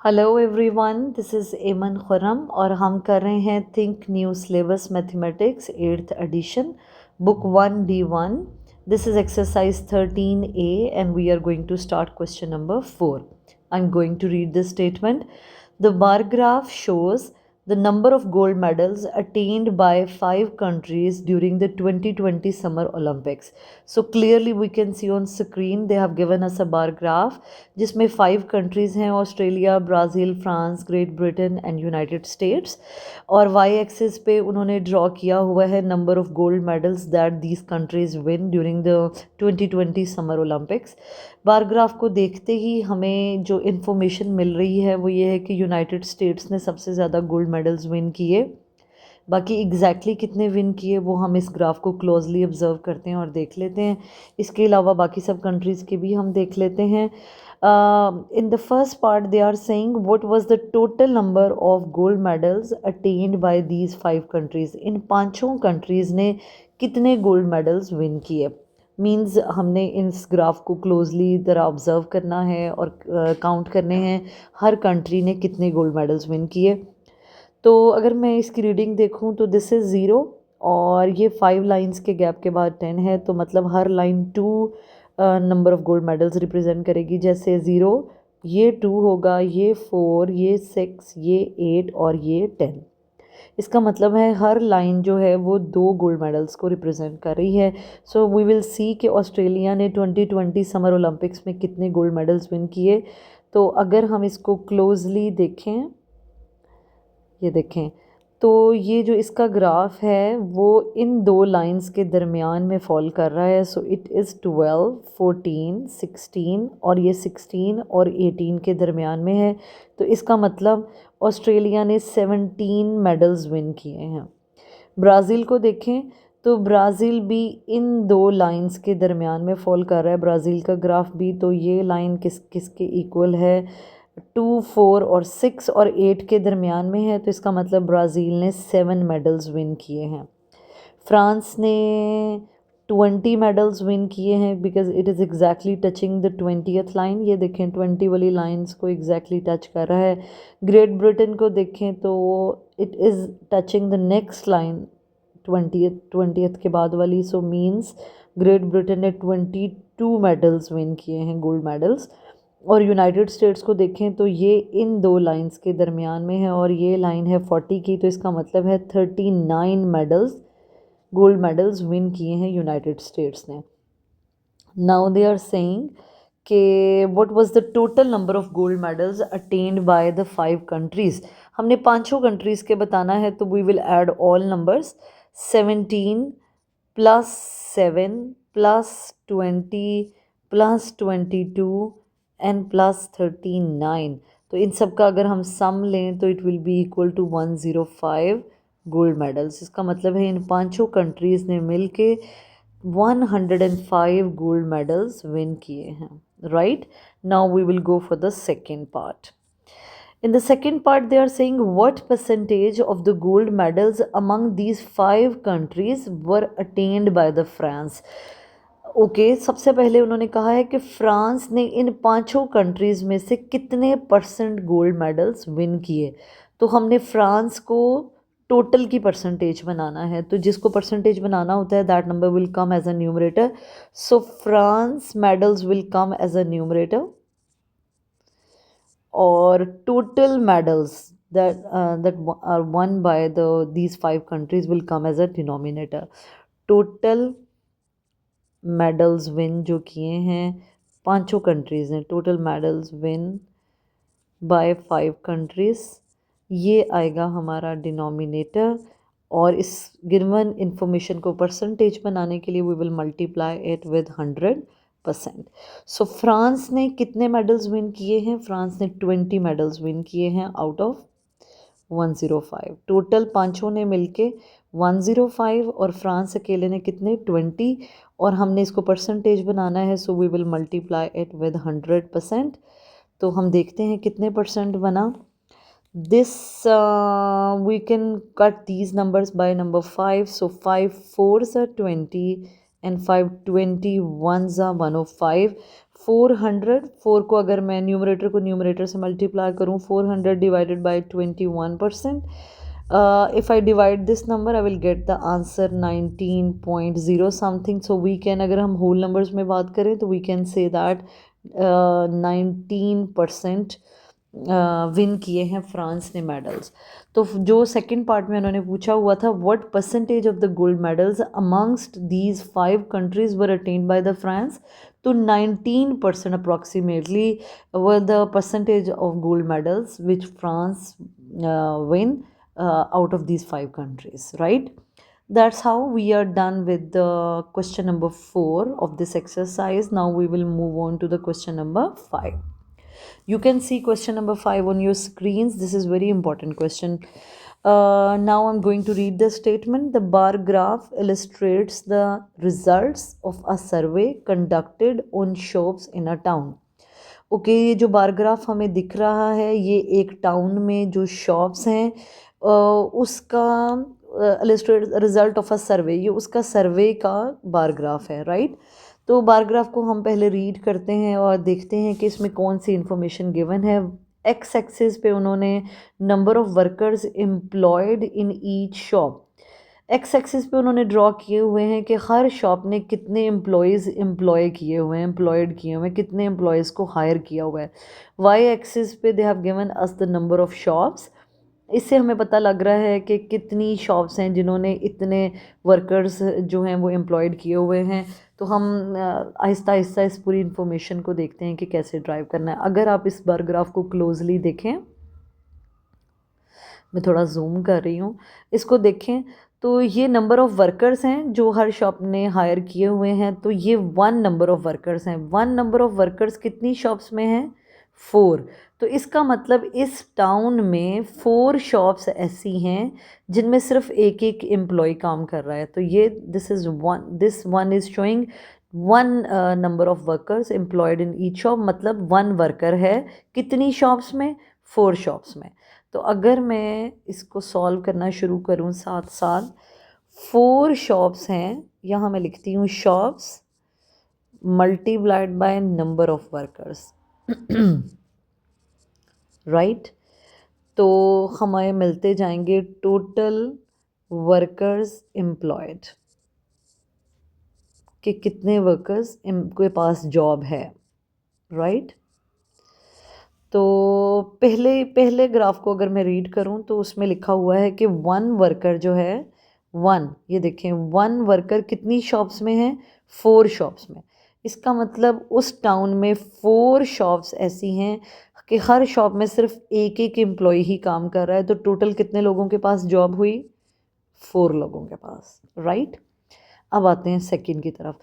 Hello everyone, this is एमन खुरम और हम कर रहे हैं think new syllabus mathematics 8th addition book 1D1. This is exercise 13A and we are going to start question number 4. I'm going to read this statement. The bar graph shows the number of gold medals attained by 5 countries during the 2020 Summer Olympics. So clearly we can see on screen they have given us a bar graph जिसमें 5 countries हैं, Australia, Brazil, France, great Britain and United states, और Y axis पे उन्होंने draw किया हुआ है number of gold medals that these countries win during the 2020 summer Olympics. Bar graph को देखते ही हमें जो इन्फॉर्मेशन मिल रही है वो ये है कि यूनाइटेड स्टेट्स ने सबसे ज़्यादा गोल्ड मेडल्स विन किए. बाकी एग्जैक्टली कितने विन किए वो हम इस ग्राफ को क्लोजली ऑब्जर्व करते हैं और देख लेते हैं. इसके अलावा बाकी सब कंट्रीज़ के भी हम देख लेते हैं. In the first part they are saying what was the total number of gold medals attained by these 5 countries. इन पांचों कंट्रीज़ ने कितने गोल्ड मेडल्स विन किए. मीन्स हमने इस ग्राफ को क्लोजली तरह ऑब्जर्व करना है और काउंट करने हैं हर कंट्री ने कितने गोल्ड मेडल्स विन किए. तो अगर मैं इसकी रीडिंग देखूं तो दिस इज़ 0 और ये 5 लाइंस के गैप के बाद 10 है, तो मतलब हर line 2 number of gold medals represent करेगी. जैसे 0 ये 2 होगा, ये 4, ये 6, ये 8 और ये 10. इसका मतलब है हर लाइन जो है वो 2 गोल्ड मेडल्स को रिप्रेजेंट कर रही है. सो वी विल सी कि ऑस्ट्रेलिया ने 2020 समर ओलंपिक्स में कितने गोल्ड मेडल्स विन किए. तो अगर हम इसको क्लोजली देखें, ये देखें, तो ये जो इसका ग्राफ है वो इन 2 लाइंस के दरमियान में फॉल कर रहा है. सो इट इज़ 12, 14, 16 और ये 16 और 18 के दरमियान में है. तो इसका मतलब ऑस्ट्रेलिया ने 17 मेडल्स विन किए हैं. ब्राज़ील को देखें तो ब्राज़ील भी इन 2 लाइंस के दरमियान में फॉल कर रहा है. ब्राज़ील का ग्राफ भी, तो ये लाइन किसके इक्वल है, 2, 4 और 6 और 8 के दरमियान में है. तो इसका मतलब ब्राज़ील ने 7 मेडल्स विन किए हैं. फ्रांस ने 20 मेडल्स विन किए हैं because it is exactly touching the 20th line. ये देखें 20 वाली लाइंस को एग्जैक्टली टच कर रहा है. ग्रेट ब्रिटेन को देखें तो it is touching the next line 20th के बाद वाली. सो मीन्स ग्रेट ब्रिटेन ने 22 मेडल्स विन किए हैं, गोल्ड मेडल्स. और यूनाइटेड स्टेट्स को देखें तो ये इन 2 लाइंस के दरमियान में है और ये लाइन है 40 की. तो इसका मतलब है 39 मेडल्स, गोल्ड मेडल्स विन किए हैं यूनाइटेड स्टेट्स ने. नाउ दे आर सेइंग कि what was the total number of gold medals attend by the 5 countries. हमने पांचों कंट्रीज़ के बताना है, तो we will add all numbers. 17 plus 7 plus 20 plus 22 and plus 39. तो इन सब का अगर हम सम लें तो it will be equal to 105 gold medals. इसका मतलब है इन पांचों कंट्रीज़ ने मिल के 105 गोल्ड मेडल्स विन किए हैं. Right, now we will go for the second part. In the second part, they are saying what percentage of the gold medals among these 5 countries were attained by the France. सबसे पहले उन्होंने कहा है कि France ने इन पांचों countries में से कितने परसेंट गोल्ड मेडल्स विन किए. तो हमने फ्रांस को टोटल की परसेंटेज बनाना है, तो जिसको परसेंटेज बनाना होता है that number will come as a numerator. So France medals will come as a numerator और total medals that are won by these 5 countries will come as a denominator. total medals win जो किए हैं पांचों countries ने, total medals win by 5 countries, ये आएगा हमारा denominator. और इस गिवन इंफॉर्मेशन को परसेंटेज बनाने के लिए we will multiply it with 100%. So France ने कितने मेडल्स विन किए हैं, फ्रांस ने 20 मेडल्स विन किए हैं आउट ऑफ 105. टोटल पांचों ने मिलके 105 और फ्रांस अकेले ने कितने 20. और हमने इसको परसेंटेज बनाना है, so we will multiply it with 100%. तो हम देखते हैं कितने परसेंट बना. This we can cut these numbers by number 5. So 5 4s are 20 and 5 21s are 105. 400, 4 को अगर मैं न्यूमरेटर को न्यूमरेटर से मल्टीप्लाई करूँ, 400 divided by 21%. If I divide this number, I will get the answer 19.0 something. So we can, अगर हम whole numbers में बात करें तो we can say that 19% win किए हैं फ्रांस ने मेडल्स. तो जो सेकंड पार्ट में उन्होंने पूछा हुआ था, what percentage of the gold medals amongst these 5 countries were attend by the France. तो 19% approximately were the percentage of gold medals which France win out of these 5 countries, right? That's how we are done with the question number 4 of this exercise. Now we will move on to the question number 5. You can see question number 5 on your screens. This is very important question. Now I'm going to read the statement. The bar graph illustrates the results of a survey conducted on shops in a town. Okay, ये जो bar graph हमें दिख रहा है ये एक town में जो शॉप्स हैं उसका रिजल्ट ऑफ अ सर्वे, ये उसका सर्वे का बार ग्राफ है, राइट? तो बार ग्राफ को हम पहले रीड करते हैं और देखते हैं कि इसमें कौन सी इन्फॉर्मेशन गिवन है. एक्स एक्सिस पे उन्होंने number of workers employed in each shop, x axis पे उन्होंने ड्रॉ किए हुए हैं कि हर शॉप ने कितने एम्प्लॉयज़ एम्प्लॉय किए हुए हैं, एम्प्लॉयड किए हुए हैं, कितने एम्प्लॉयज़ को हायर किया हुआ है. वाई एक्सिस पे they have given us the number of shops. इससे हमें पता लग रहा है कि कितनी शॉप्स हैं जिन्होंने इतने वर्कर्स जो हैं वो एम्प्लॉयड किए हुए हैं. तो हम आहिस्ता आहिस्ता इस पूरी इन्फॉर्मेशन को देखते हैं कि कैसे ड्राइव करना है. अगर आप इस बार ग्राफ को क्लोजली देखें, मैं थोड़ा जूम कर रही हूँ, इसको देखें तो ये नंबर ऑफ़ वर्कर्स हैं जो हर शॉप ने हायर किए हुए हैं. तो ये 1 नंबर ऑफ़ वर्कर्स हैं. 1 नंबर ऑफ़ वर्कर्स कितनी शॉप्स में हैं? 4. तो इसका मतलब इस टाउन में 4 शॉप्स ऐसी हैं जिनमें सिर्फ एक एक एम्प्लॉय काम कर रहा है. तो ये this one is showing 1 number of workers employed in each shop. मतलब 1 वर्कर है कितनी शॉप्स में? 4 शॉप्स में. तो अगर मैं इसको सॉल्व करना शुरू करूं साथ साथ, 4 शॉप्स हैं, यहाँ मैं लिखती हूँ shops multiplied by number of workers, right? तो हमें मिलते जाएंगे टोटल वर्कर्स एम्प्लॉयड कि कितने वर्कर्स इनके पास जॉब है, राइट? तो पहले ग्राफ को अगर मैं रीड करूं तो उसमें लिखा हुआ है कि 1 वर्कर जो है, 1, ये देखें 1 वर्कर कितनी शॉप्स में है? 4 शॉप्स में. इसका मतलब उस टाउन में 4 शॉप्स ऐसी हैं कि हर शॉप में सिर्फ एक एक एम्प्लॉय ही काम कर रहा है. तो टोटल कितने लोगों के पास जॉब हुई? 4 लोगों के पास, राइट? अब आते हैं सेकंड की तरफ.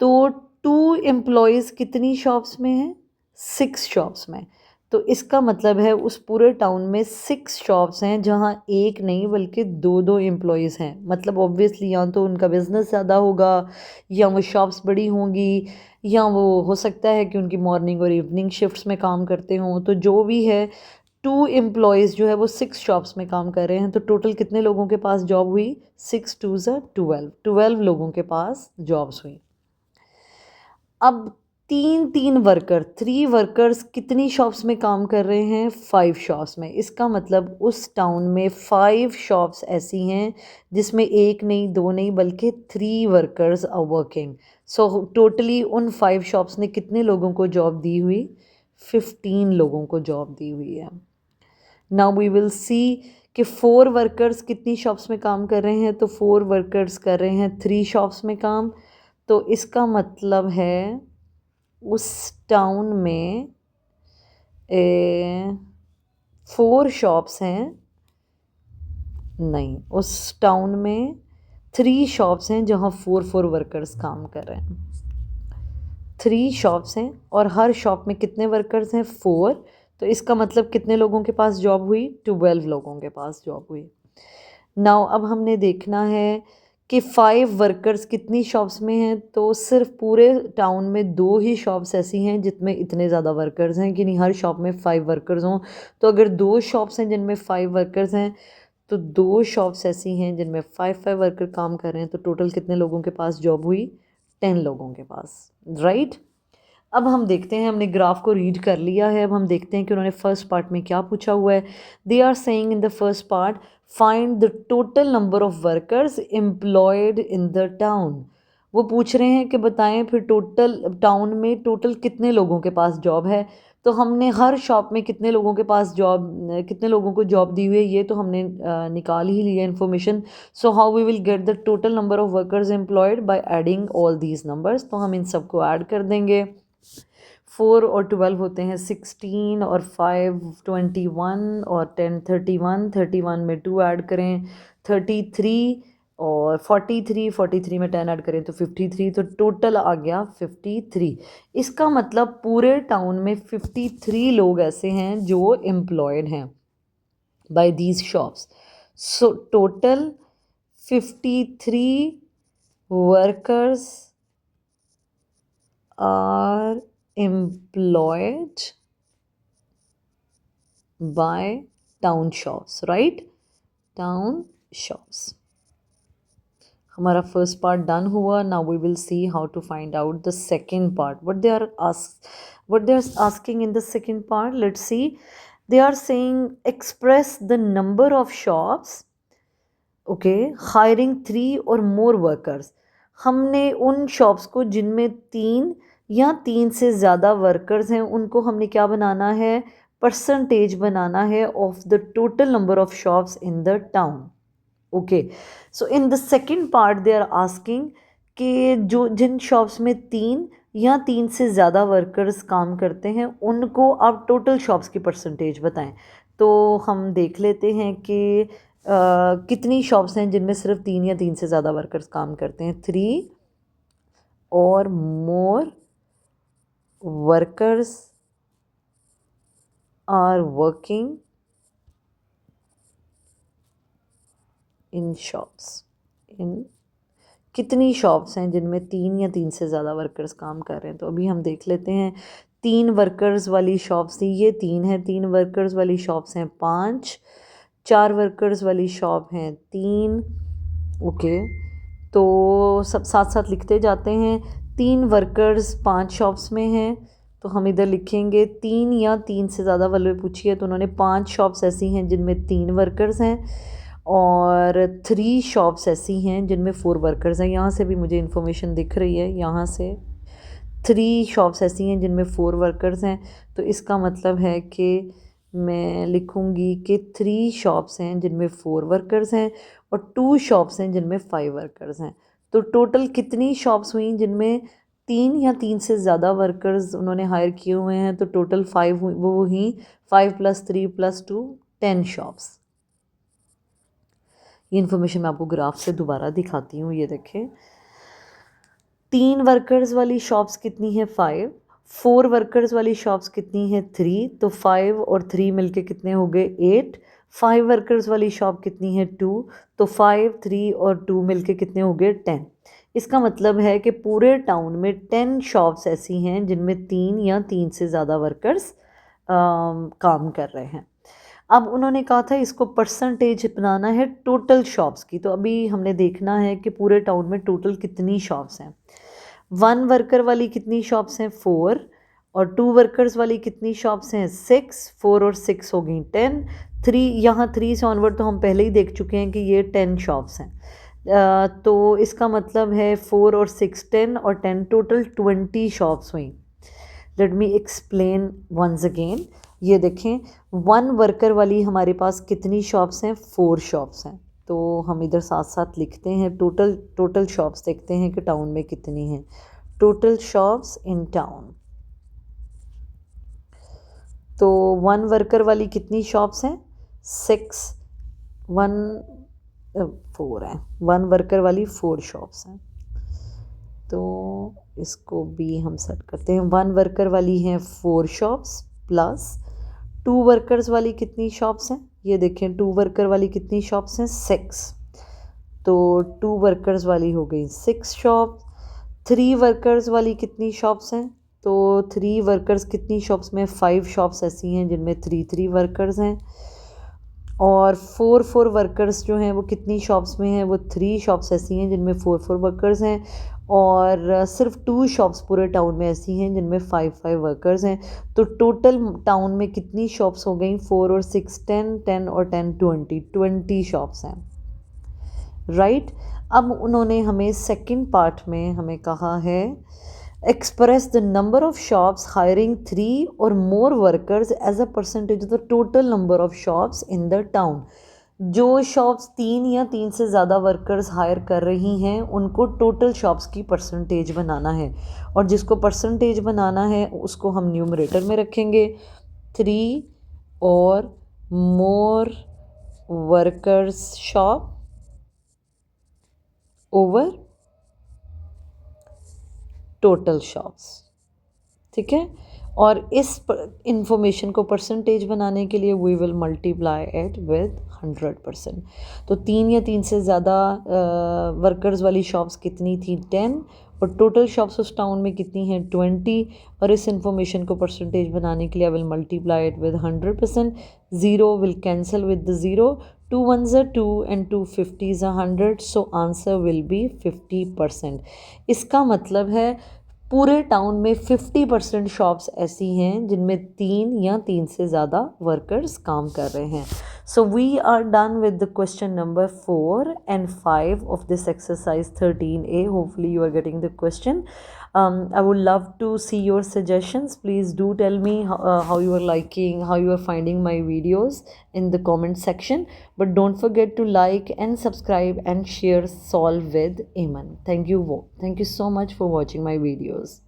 तो 2 एम्प्लॉयज़ कितनी शॉप्स में हैं? 6 शॉप्स में. तो इसका मतलब है उस पूरे टाउन में 6 शॉप्स हैं जहाँ एक नहीं बल्कि 2-2 एम्प्लॉयज़ हैं. मतलब ऑब्वियसली या तो उनका बिज़नेस ज़्यादा होगा, या वो शॉप्स बड़ी होंगी, या वो हो सकता है कि उनकी मॉर्निंग और इवनिंग शिफ्ट्स में काम करते हों. तो जो भी है 2 एम्प्लॉयज़ जो है वो 6 शॉप्स में काम कर रहे हैं. तो टोटल कितने लोगों के पास जॉब हुई? 6 2 12, 12 लोगों के पास जॉब्स हुई. अब 3 वर्कर, 3 वर्कर्स कितनी शॉप्स में काम कर रहे हैं? 5 शॉप्स में. इसका मतलब उस टाउन में 5 शॉप्स ऐसी हैं जिसमें एक नहीं, 2 नहीं बल्कि 3 workers are working. So totally उन 5 शॉप्स ने कितने लोगों को जॉब दी हुई? 15 लोगों को जॉब दी हुई है. नाउ वी विल सी कि 4 वर्कर्स कितनी शॉप्स में काम कर रहे हैं. तो 4 वर्कर्स कर रहे हैं 3 शॉप्स में काम. तो इसका मतलब है उस टाउन में 4 शॉप्स हैं, नहीं, उस टाउन में 3 शॉप्स हैं जहाँ 4 वर्कर्स काम कर रहे हैं. 3 शॉप्स हैं और हर शॉप में कितने वर्कर्स हैं? 4. तो इसका मतलब कितने लोगों के पास जॉब हुई? 12 लोगों के पास जॉब हुई. नाउ अब हमने देखना है कि 5 वर्कर्स कितनी शॉप्स में हैं. तो सिर्फ पूरे टाउन में 2 ही शॉप्स ऐसी हैं जितमें इतने ज़्यादा वर्कर्स हैं कि नहीं हर शॉप में 5 वर्कर्स हों. तो अगर 2 शॉप्स हैं जिनमें 5 वर्कर्स हैं तो 2 शॉप्स ऐसी हैं जिनमें 5 वर्कर काम कर रहे हैं. तो टोटल कितने लोगों के पास जॉब हुई? 10 लोगों के पास, राइट? अब हम देखते हैं, हमने ग्राफ को रीड कर लिया है, अब हम देखते हैं कि उन्होंने फर्स्ट पार्ट में क्या पूछा हुआ है. They are saying in the first part, find the total number of workers employed in the town. वो पूछ रहे हैं कि बताएं फिर टोटल टाउन में टोटल कितने लोगों के पास जॉब है. तो हमने हर शॉप में कितने लोगों के पास जॉब, कितने लोगों को जॉब दी हुई है, ये तो हमने निकाल ही लिया information. So how we will get the total number of workers employed by adding all these numbers. तो हम इन सबको ऐड कर देंगे. 4 और 12 होते हैं 16 और 5 21 और 10 31. 31 में 2 ऐड करें 33 और 43 में 10 ऐड करें तो 53. तो टोटल आ गया 53. इसका मतलब पूरे टाउन में 53 लोग ऐसे हैं जो एम्प्लॉयड हैं by these shops. So total 53 workers are employed by town shops, right? Town shops. हमारा फर्स्ट पार्ट डन हुआ. Now we will see how to find out the second part. what they are asking in the second part. Let's see. They are saying express the number of shops, okay, hiring 3 or more workers. हमने उन shops को जिनमें 3 या 3 से ज़्यादा workers हैं उनको हमने क्या बनाना है, परसेंटेज बनाना है of the total number of shops in the town. Okay, so in the second part they are asking कि जो जिन शॉप्स में 3 या 3 से ज़्यादा वर्कर्स काम करते हैं उनको आप टोटल शॉप्स की परसेंटेज बताएं. तो हम देख लेते हैं कि कितनी शॉप्स हैं जिनमें सिर्फ 3 या 3 से ज़्यादा वर्कर्स काम करते हैं. 3 और more workers are working in shops. इन कितनी शॉप्स हैं जिनमें 3 या 3 से ज़्यादा वर्कर्स काम कर रहे हैं. तो अभी हम देख लेते हैं. 3 वर्कर्स वाली शॉप्स थी, ये 3 है. 3 वर्कर्स वाली शॉप्स हैं 5. 4 वर्कर्स वाली शॉप हैं 3. ओके, तो सब साथ साथ लिखते जाते हैं. 3 वर्कर्स 5 शॉप्स में हैं तो हम इधर लिखेंगे 3 या 3 से ज़्यादा वाले पूछी है तो उन्होंने 5 शॉप्स ऐसी हैं जिनमें 3 वर्कर्स हैं और 3 शॉप्स ऐसी हैं जिनमें 4 वर्कर्स हैं. यहाँ से भी मुझे इन्फॉर्मेशन दिख रही है, यहाँ से 3 शॉप्स ऐसी हैं जिनमें 4 वर्कर्स हैं. तो इसका मतलब है कि मैं लिखूँगी कि 3 शॉप्स हैं जिनमें 4 वर्कर्स हैं और 2 शॉप्स हैं जिनमें 5 वर्कर्स हैं. तो टोटल कितनी शॉप्स हुई जिनमें 3 या 3 से ज़्यादा वर्कर्स उन्होंने हायर किए हुए हैं. तो टोटल 5 वो हुई. 5 + 3 + 2 10 शॉप्स. ये इन्फॉर्मेशन मैं आपको ग्राफ से दोबारा दिखाती हूँ. ये देखें, 3 वर्कर्स वाली शॉप्स कितनी है 5. 4 वर्कर्स वाली शॉप्स कितनी है 3. तो 5 और 3 मिलके कितने हो गए 8. 5 वर्कर्स वाली शॉप कितनी है 2. तो 5 3 और 2 मिलके कितने हो गए 10. इसका मतलब है कि पूरे टाउन में 10 शॉप्स ऐसी हैं जिनमें 3 या 3 से ज़्यादा वर्कर्स काम कर रहे हैं. अब उन्होंने कहा था इसको परसेंटेज बनाना है टोटल शॉप्स की. तो अभी हमने देखना है कि पूरे टाउन में टोटल कितनी शॉप्स हैं. 1 वर्कर वाली कितनी शॉप्स हैं 4 और 2 वर्कर्स वाली कितनी शॉप्स हैं 6. 4 और 6 हो गई 10. 3 यहाँ 3 से ऑनवर्ड तो हम पहले ही देख चुके हैं कि ये 10 शॉप्स हैं. तो इसका मतलब है 4 और 6 10 और 10 टोटल 20 शॉप्स हुई. Let me explain once again. ये देखें, 1 वर्कर वाली हमारे पास कितनी शॉप्स हैं 4 शॉप्स हैं. तो हम इधर साथ साथ लिखते हैं टोटल शॉप्स देखते हैं कि टाउन में कितनी हैं. Total shops in town. तो 1 वर्कर वाली कितनी शॉप्स हैं 6. 4 हैं. 1 वर्कर वाली 4 शॉप्स हैं. तो इसको भी हम सेट करते हैं. 1 वर्कर वाली हैं 4 शॉप्स प्लस 2 वर्कर्स वाली कितनी शॉप्स हैं. ये देखें 2 वर्कर वाली कितनी शॉप्स हैं 6. तो 2 वर्कर्स वाली हो गई 6 शॉप. 3 वर्कर्स वाली कितनी शॉप्स हैं. तो 3 वर्कर्स कितनी शॉप्स में 5 शॉप्स ऐसी हैं जिनमें 3 वर्कर्स हैं. और 4 वर्कर्स जो हैं वो कितनी शॉप्स में हैं, वो 3 शॉप्स ऐसी हैं जिनमें 4 वर्कर्स हैं. और सिर्फ 2 शॉप्स पूरे टाउन में ऐसी हैं जिनमें 5 वर्कर्स हैं। तो टोटल टाउन में कितनी शॉप्स हो गई? 4 और 6 10, 10 और 10 20 शॉप्स हैं, राइट। अब उन्होंने हमें सेकंड पार्ट में हमें कहा है express the number of shops hiring 3 or more workers as a percentage of the total number of shops in the town। जो शॉप्स 3 या 3 से ज़्यादा वर्कर्स हायर कर रही हैं उनको टोटल शॉप्स की परसेंटेज बनाना है, और जिसको परसेंटेज बनाना है उसको हम न्यूमरेटर में रखेंगे। 3 और more workers shop over total shops, ठीक है। और इस इंफॉर्मेशन को परसेंटेज बनाने के लिए we will multiply it with 100%। तो 3 या 3 से ज़्यादा वर्कर्स वाली शॉप्स कितनी थी? 10, और टोटल शॉप्स उस टाउन में कितनी हैं? 20। और इस इंफॉर्मेशन को परसेंटेज बनाने के लिए I will multiply it with 100%। 0 will cancel with the 0, 2 1s are 2 and 2 50s are 100, so answer will be 50%। इसका मतलब है पूरे टाउन में 50% शॉप्स ऐसी हैं जिनमें 3 या 3 से ज़्यादा वर्कर्स काम कर रहे हैं। So we are done with the question number 4 and 5 of this exercise 13A। Hopefully you are getting the question. I would love to see your suggestions. Please do tell me how you are liking, how you are finding my videos in the comment section. But don't forget to like and subscribe and share Solve with Aman. Thank you so much for watching my videos.